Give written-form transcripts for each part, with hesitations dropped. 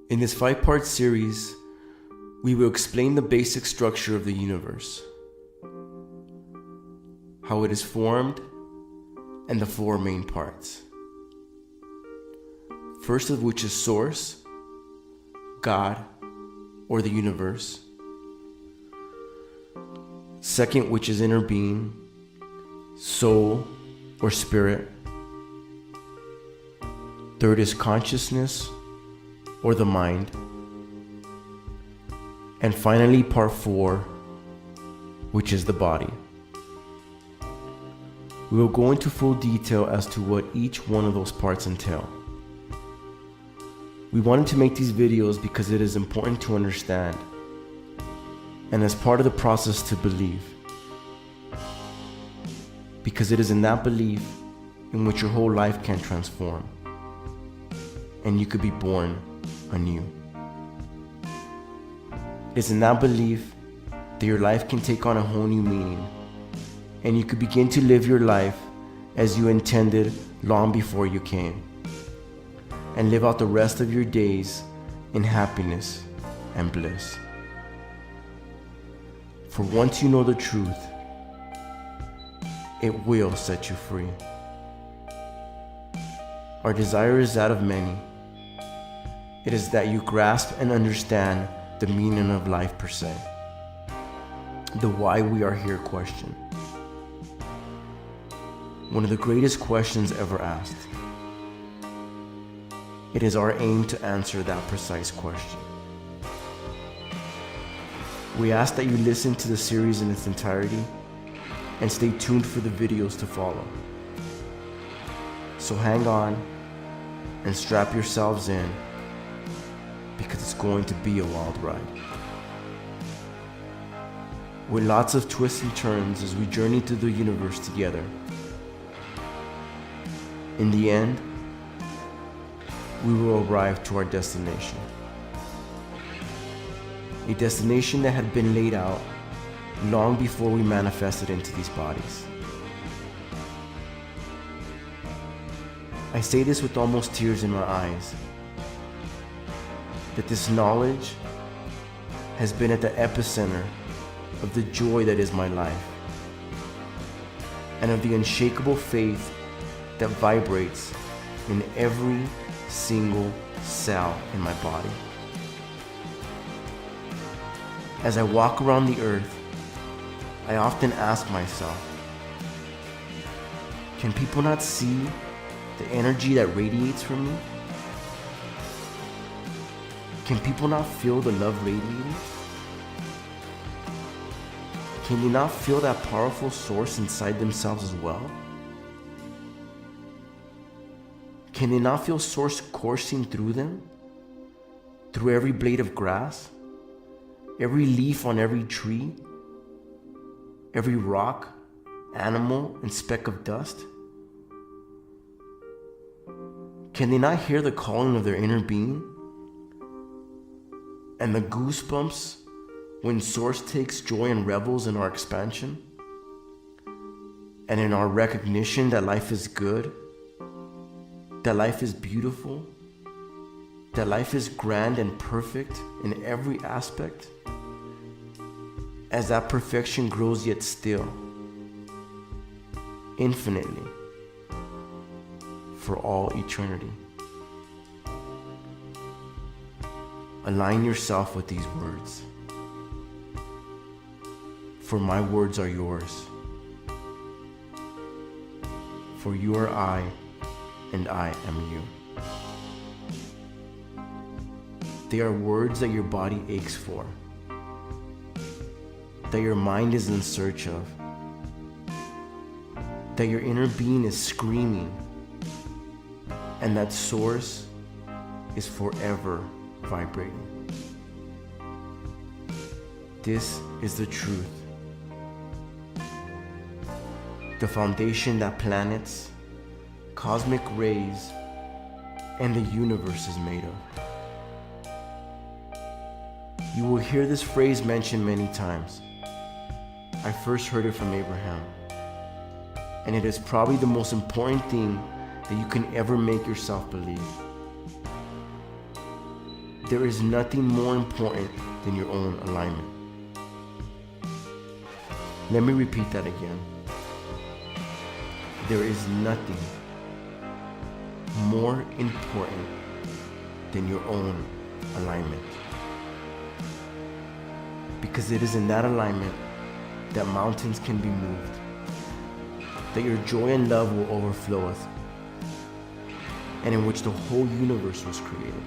In this 5-part series, we will explain the basic structure of the universe, how it is formed, and the 4 main parts. First of which is Source, God, or the universe. Second, which is inner being, soul, or spirit. Third is consciousness, or the mind. And finally, part 4, which is the body. We will go into full detail as to what each one of those parts entail. We wanted to make these videos because it is important to understand, and as part of the process to believe. Because it is in that belief in which your whole life can transform, and you could be born anew. It's in that belief that your life can take on a whole new meaning, and you could begin to live your life as you intended long before you came, and live out the rest of your days in happiness and bliss. For once you know the truth, it will set you free. Our desire is that of many. It is that you grasp and understand the meaning of life per se, the why we are here question. One of the greatest questions ever asked. It is our aim to answer that precise question. We ask that you listen to the series in its entirety and stay tuned for the videos to follow. So hang on and strap yourselves in, because it's going to be a wild ride. With lots of twists and turns as we journey through the universe together. In the end, we will arrive to our destination. A destination that had been laid out long before we manifested into these bodies. I say this with almost tears in my eyes, that this knowledge has been at the epicenter of the joy that is my life, and of the unshakable faith that vibrates in every single cell in my body. As I walk around the earth, I often ask myself, can people not see the energy that radiates from me? Can people not feel the love radiating? Can they not feel that powerful source inside themselves as well? Can they not feel source coursing through them? Through every blade of grass? Every leaf on every tree? Every rock, animal, and speck of dust? Can they not hear the calling of their inner being? And the goosebumps when Source takes joy and revels in our expansion, and in our recognition that life is good, that life is beautiful, that life is grand and perfect in every aspect, as that perfection grows yet still, infinitely, for all eternity. Align yourself with these words, for my words are yours, for you are I, and I am you. They are words that your body aches for, that your mind is in search of, that your inner being is screaming, and that Source is forever vibrating. This is the truth, the foundation that planets, cosmic rays, and the universe is made of. You will hear this phrase mentioned many times. I first heard it from Abraham, and it is probably the most important thing that you can ever make yourself believe. There is nothing more important than your own alignment. Let me repeat that again. There is nothing more important than your own alignment. Because it is in that alignment that mountains can be moved, that your joy and love will overflow us, and in which the whole universe was created.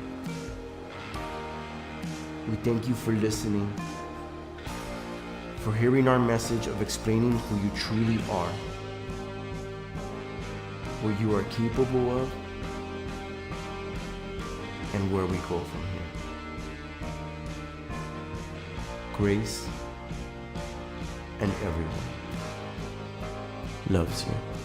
We thank you for listening, for hearing our message of explaining who you truly are, what you are capable of, and where we go from here. Grace and everyone loves you.